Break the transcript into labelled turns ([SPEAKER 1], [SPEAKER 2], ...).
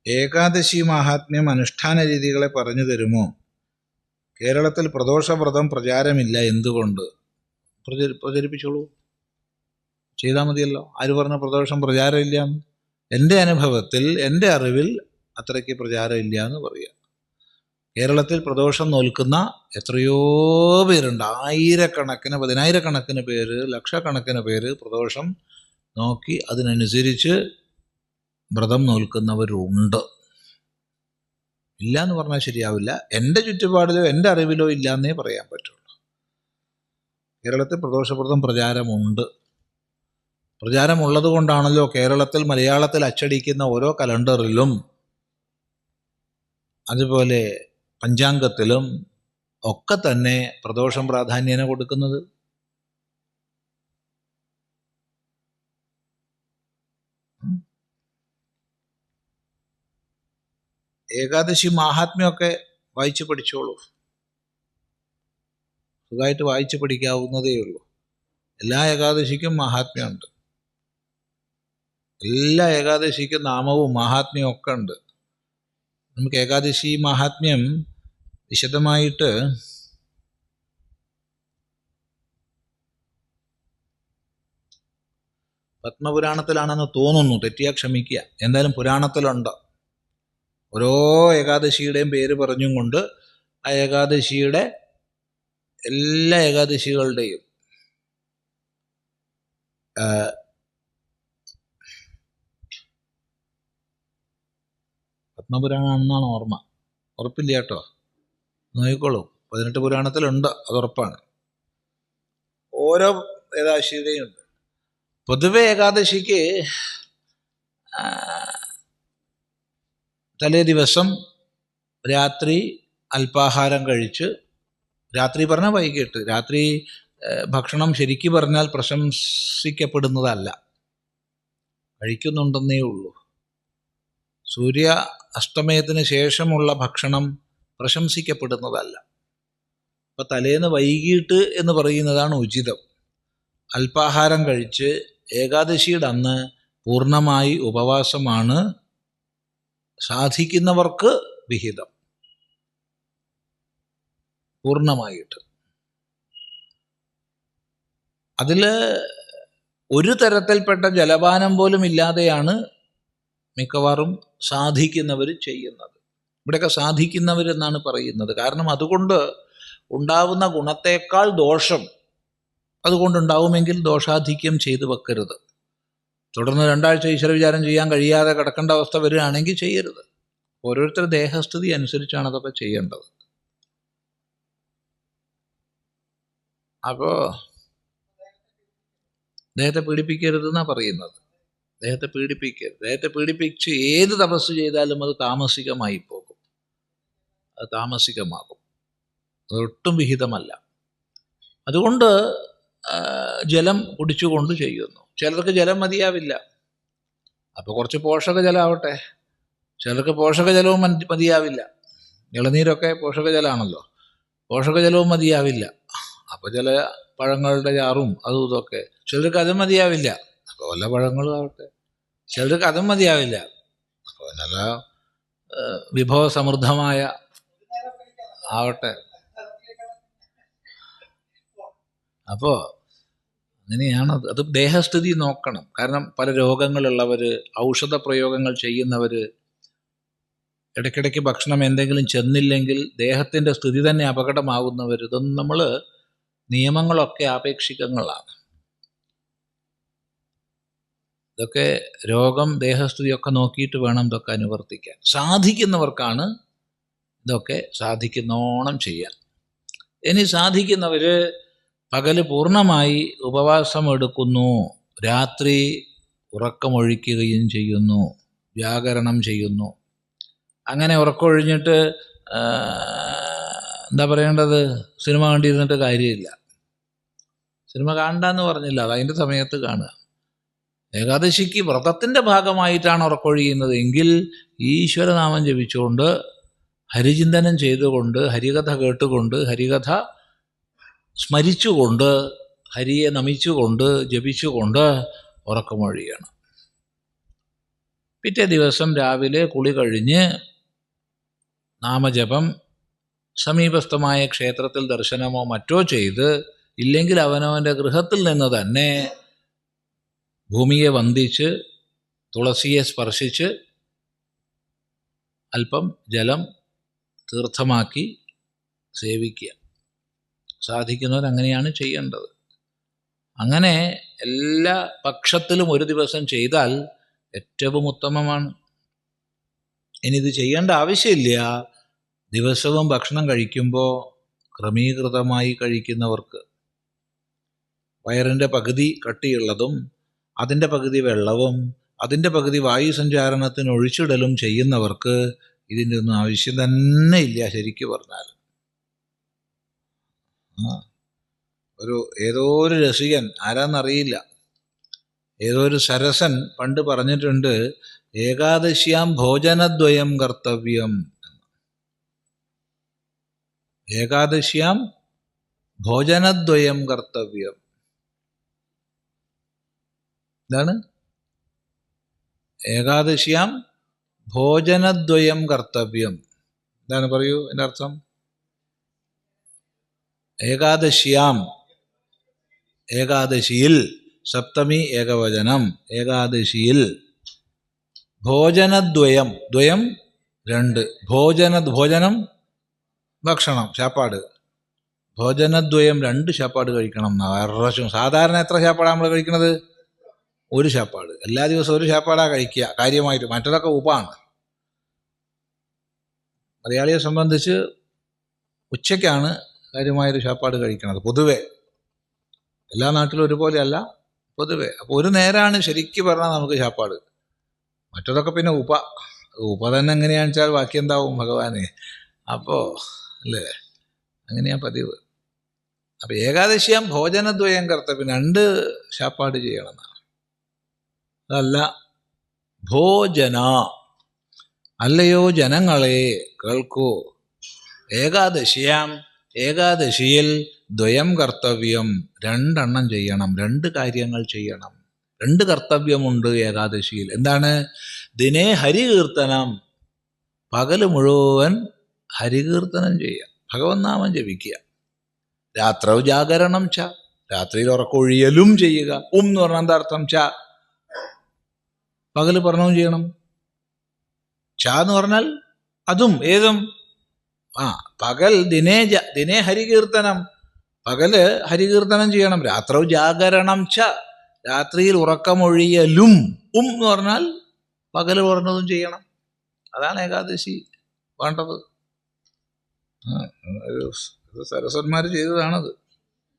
[SPEAKER 1] ഏകാദശി മാഹാത്മ്യം അനുഷ്ഠാന രീതികളെ പറഞ്ഞു തരുമോ? കേരളത്തിൽ പ്രദോഷവ്രതം പ്രചാരമില്ല, എന്തുകൊണ്ട്? പ്രചരിപ്പിച്ചോളൂ, ചെയ്താൽ മതിയല്ലോ. ആര് പറഞ്ഞ പ്രദോഷം പ്രചാരമില്ല? എൻ്റെ അനുഭവത്തിൽ, എൻ്റെ അറിവിൽ അത്രയ്ക്ക് പ്രചാരമില്ല എന്ന് പറയാം. കേരളത്തിൽ പ്രദോഷം നോൽക്കുന്ന എത്രയോ പേരുണ്ട്. ആയിരക്കണക്കിന്, പതിനായിരക്കണക്കിന് പേര്, ലക്ഷക്കണക്കിന് പേര് പ്രദോഷം നോക്കി അതിനനുസരിച്ച് വ്രതം നോൽക്കുന്നവരുണ്ട്. ഇല്ല എന്ന് പറഞ്ഞാൽ ശരിയാവില്ല. എൻ്റെ ചുറ്റുപാടിലോ എൻ്റെ അറിവിലോ ഇല്ല എന്നേ പറയാൻ പറ്റുള്ളൂ. കേരളത്തിൽ പ്രദോഷവ്രതം പ്രചാരമുണ്ട്. പ്രചാരമുള്ളത് കൊണ്ടാണല്ലോ കേരളത്തിൽ മലയാളത്തിൽ അച്ചടിക്കുന്ന ഓരോ കലണ്ടറിലും അതുപോലെ പഞ്ചാംഗത്തിലും ഒക്കെ തന്നെ പ്രദോഷം പ്രാധാന്യേന കൊടുക്കുന്നത്. ഏകാദശി മാഹാത്മ്യമൊക്കെ വായിച്ച് പഠിച്ചോളൂ. സുഖമായിട്ട് വായിച്ച് പഠിക്കാവുന്നതേ ഉള്ളൂ. എല്ലാ ഏകാദശിക്കും മാഹാത്മ്യമുണ്ട്. എല്ലാ ഏകാദശിക്കും നാമവും മാഹാത്മ്യവും ഒക്കെ ഉണ്ട്. നമുക്ക് ഏകാദശി മാഹാത്മ്യം വിശദമായിട്ട് പത്മപുരാണത്തിലാണെന്ന് തോന്നുന്നു, തെറ്റിയാൽ ക്ഷമിക്കുക. എന്തായാലും പുരാണത്തിലുണ്ട്. ഓരോ ഏകാദശിയുടെയും പേര് പറഞ്ഞും കൊണ്ട് ആ ഏകാദശിയുടെ എല്ലാ ഏകാദശികളുടെയും പത്മപുരാണമാണെന്നാണ് ഓർമ്മ, ഉറപ്പില്ല കേട്ടോ, നോക്കിക്കോളൂ. 18 പുരാണത്തിലുണ്ട്, അത് ഉറപ്പാണ്. ഓരോ ഏകാദശിയുടെയും ഉണ്ട്. പൊതുവെ ഏകാദശിക്ക് തലേ ദിവസം രാത്രി അല്പാഹാരം കഴിച്ച്, രാത്രി പറഞ്ഞാൽ വൈകിട്ട്, രാത്രി ഭക്ഷണം ശരിക്കു പറഞ്ഞാൽ പ്രശംസിക്കപ്പെടുന്നതല്ല, കഴിക്കുന്നുണ്ടെന്നേ ഉള്ളൂ. സൂര്യ അസ്തമയത്തിന് ശേഷമുള്ള ഭക്ഷണം പ്രശംസിക്കപ്പെടുന്നതല്ല. അപ്പം തലേന്ന് വൈകിട്ട് എന്ന് പറയുന്നതാണ് ഉചിതം. അല്പാഹാരം കഴിച്ച് ഏകാദശിയുടെ അന്ന് പൂർണ്ണമായി ഉപവാസമാണ് സാധിക്കുന്നവർക്ക് വിഹിതം, പൂർണ്ണമായിട്ട്. അതിൽ ഒരു തരത്തിൽപ്പെട്ട ജലപാനം പോലും ഇല്ലാതെയാണ് മിക്കവാറും സാധിക്കുന്നവർ ചെയ്യുന്നത്. ഇവിടെയൊക്കെ സാധിക്കുന്നവരെന്നാണ് പറയുന്നത്. കാരണം അതുകൊണ്ട് ഉണ്ടാവുന്ന ഗുണത്തേക്കാൾ ദോഷം അതുകൊണ്ടുണ്ടാവുമെങ്കിൽ ദോഷാധിക്യം ചെയ്തു വെക്കരുത്. തുടർന്ന് 2 ആഴ്ച ഈശ്വര വിചാരം ചെയ്യാൻ കഴിയാതെ കിടക്കേണ്ട അവസ്ഥ വരികയാണെങ്കിൽ ചെയ്യരുത്. ഓരോരുത്തരുടെ ദേഹസ്ഥിതി അനുസരിച്ചാണ് അതൊക്കെ ചെയ്യേണ്ടത്. അപ്പോൾ ദേഹത്തെ പീഡിപ്പിക്കരുതെന്നാണ് പറയുന്നത്. ദേഹത്തെ പീഡിപ്പിക്കരുത്. ദേഹത്തെ പീഡിപ്പിച്ച് ഏത് തപസ് ചെയ്താലും അത് താമസികമായി പോകും, അത് താമസികമാകും, അതൊട്ടും വിഹിതമല്ല. അതുകൊണ്ട് ജലം കുടിച്ചുകൊണ്ട് ചെയ്യുന്നു. ചിലർക്ക് ജലം മതിയാവില്ല, അപ്പോൾ കുറച്ച് പോഷകജലമാവട്ടെ. ചിലർക്ക് പോഷകജലവും മതിയാവില്ല. ഇളനീരൊക്കെ പോഷകജലമാണല്ലോ, പോഷകജലവും മതിയാവില്ല. അപ്പോൾ ചില പഴങ്ങളുടെ ചാറും അതും ഇതൊക്കെ. ചിലർക്ക് അതും മതിയാവില്ല, അപ്പോൾ വല്ല പഴങ്ങളും ആവട്ടെ. ചിലർക്ക് അതും മതിയാവില്ല, അപ്പോൾ നല്ല വിഭവസമൃദ്ധമായ ആവട്ടെ. അപ്പോൾ അങ്ങനെയാണ്. അത് ദേഹസ്ഥിതി നോക്കണം. കാരണം പല രോഗങ്ങളുള്ളവർ, ഔഷധ പ്രയോഗങ്ങൾ ചെയ്യുന്നവർ, ഇടയ്ക്കിടയ്ക്ക് ഭക്ഷണം എന്തെങ്കിലും ചെന്നില്ലെങ്കിൽ ദേഹത്തിൻ്റെ സ്ഥിതി തന്നെ അപകടമാകുന്നവർ, ഇതൊന്നും നമ്മൾ നിയമങ്ങളൊക്കെ ആപേക്ഷികങ്ങളാണ്. ഇതൊക്കെ രോഗം, ദേഹസ്ഥിതിയൊക്കെ നോക്കിയിട്ട് വേണം ഇതൊക്കെ അനുവർത്തിക്കാൻ. സാധിക്കുന്നവർക്കാണ് ഇതൊക്കെ സാധിക്കുന്നോണം ചെയ്യാൻ. ഇനി സാധിക്കുന്നവർ പകല് പൂർണ്ണമായി ഉപവാസം എടുക്കുന്നു, രാത്രി ഉറക്കമൊഴിക്കുകയും ചെയ്യുന്നു, വ്യാകരണം ചെയ്യുന്നു. അങ്ങനെ ഉറക്കമൊഴിഞ്ഞിട്ട് എന്താ പറയേണ്ടത്, സിനിമ കണ്ടിരുന്നിട്ട് കാര്യമില്ല. സിനിമ കാണണ്ടെന്ന് പറഞ്ഞില്ല, അത് അതിൻ്റെ സമയത്ത് കാണുക. ഏകാദശിക്ക് വ്രതത്തിൻ്റെ ഭാഗമായിട്ടാണ് ഉറക്കൊഴിയുന്നത് എങ്കിൽ ഈശ്വരനാമം ജപിച്ചുകൊണ്ട്, ഹരിചിന്തനം ചെയ്തുകൊണ്ട്, ഹരികഥ കേട്ടുകൊണ്ട്, ഹരികഥ സ്മരിച്ചുകൊണ്ട്, ഹരിയെ നമിച്ചുകൊണ്ട്, ജപിച്ചുകൊണ്ട് ഉറക്കമൊഴിയണം. പിറ്റേ ദിവസം രാവിലെ കുളി കഴിഞ്ഞ് നാമജപം, സമീപസ്ഥമായ ക്ഷേത്രത്തിൽ ദർശനമോ മറ്റോ ചെയ്ത്, ഇല്ലെങ്കിൽ അവനവൻ്റെ ഗൃഹത്തിൽ നിന്ന് തന്നെ ഭൂമിയെ വന്ദിച്ച് തുളസിയെ സ്പർശിച്ച് അല്പം ജലം തീർത്ഥമാക്കി സേവിക്കുക. സാധിക്കുന്നവരങ്ങനെയാണ് ചെയ്യേണ്ടത്. അങ്ങനെ എല്ലാ പക്ഷത്തിലും ഒരു ദിവസം ചെയ്താൽ ഏറ്റവും ഉത്തമമാണ്. ഇനി ഇത് ചെയ്യേണ്ട ആവശ്യമില്ല. ദിവസവും ഭക്ഷണം കഴിക്കുമ്പോൾ ക്രമീകൃതമായി കഴിക്കുന്നവർക്ക്, വയറിൻ്റെ പകുതി കട്ടിയുള്ളതും അതിൻ്റെ പകുതി വെള്ളവും അതിൻ്റെ പകുതി വായുസഞ്ചാരണത്തിന് ഒഴിച്ചിടലും ചെയ്യുന്നവർക്ക് ഇതിൻ്റെ ഒന്നും ആവശ്യം തന്നെ ഇല്ല. ശരിക്കു പറഞ്ഞാൽ ഏതോ ഒരു രസികൻ, ആരാന്നറിയില്ല, ഏതോ ഒരു സരസൻ പണ്ട് പറഞ്ഞിട്ടുണ്ട്, ഏകാദശ്യാം ഭോജനദ്വയം കർത്തവ്യം. ഏകാദശ്യാം ഭോജനദ്വയം കർത്തവ്യം. എന്താണ് ഏകാദശ്യാം ഭോജനദ്വയം കർത്തവ്യം? എന്താണ്, പറയൂ എൻ്റെ അർത്ഥം. ഏകാദശ്യാം, ഏകാദശിയിൽ, സപ്തമി ഏകവചനം, ഏകാദശിയിൽ ഭോജനദ്വയം, ദ്വയം രണ്ട്, ഭോജനം ഭക്ഷണം, ശാപ്പാട്, ഭോജനദ്വയം രണ്ട് ശാപ്പാട് കഴിക്കണം എന്നാണ്. സാധാരണ എത്ര ശാപ്പാടാണ് നമ്മൾ കഴിക്കുന്നത്? ഒരു ശാപ്പാട്. എല്ലാ ദിവസവും ഒരു ശാപ്പാടാണ് കഴിക്കുക കാര്യമായിട്ട്, മറ്റതൊക്കെ ഉപ്പാണ്. മലയാളിയെ സംബന്ധിച്ച് ഉച്ചയ്ക്കാണ് കാര്യമായൊരു ശാപ്പാട് കഴിക്കുന്നത് പൊതുവെ. എല്ലാ നാട്ടിലും ഒരുപോലെയല്ല, പൊതുവെ. അപ്പോൾ ഒരു നേരമാണ് ശരിക്കും പറഞ്ഞാൽ നമുക്ക് ശാപ്പാട്. മറ്റതൊക്കെ പിന്നെ ഉപ്പ തന്നെ എങ്ങനെയാണെന്ന് വെച്ചാൽ ബാക്കി എന്താവും ഭഗവാനെ. അപ്പോൾ അല്ലേ, അങ്ങനെയാണ് പതിവ്. അപ്പം ഏകാദശിയാം ഭോജനദ്വയം കർത്തവ്യം, രണ്ട് ശാപ്പാട് ചെയ്യണമെന്നാണ്. അതല്ല ഭോജന, അല്ലയോ ജനങ്ങളെ കേൾക്കൂ, ഏകാദശിയാം, ഏകാദശിയിൽ ദ്വയം കർത്തവ്യം, രണ്ടെണ്ണം ചെയ്യണം, രണ്ട് കാര്യങ്ങൾ ചെയ്യണം. രണ്ട് കർത്തവ്യമുണ്ട് ഏകാദശിയിൽ. എന്താണ്? ദിനേ ഹരികീർത്തനം, പകല് മുഴുവൻ ഹരികീർത്തനം ചെയ്യുക, ഭഗവത് നാമം ജപിക്കുക. രാത്രൗ ജാഗരണം ച, രാത്രിയിൽ ഉറക്കൊഴിയലും ചെയ്യുക. എന്ന് പറഞ്ഞാൽ എന്താ അർത്ഥം? ച, പകല് പറഞ്ഞവും ചെയ്യണം. ച എന്ന് പറഞ്ഞാൽ അതും, ഏതും. പകൽ ദിനേ ഹരികീർത്തനം, പകല് ഹരികീർത്തനം ചെയ്യണം. രാത്രൗ ജാഗരണം ച, രാത്രിയിൽ ഉറക്കമൊഴിയലും. എന്ന് പറഞ്ഞാൽ പകല് പറഞ്ഞതും ചെയ്യണം. അതാണ് ഏകാദശി വേണ്ടത്. സരസ്വന്മാർ ചെയ്തതാണത്.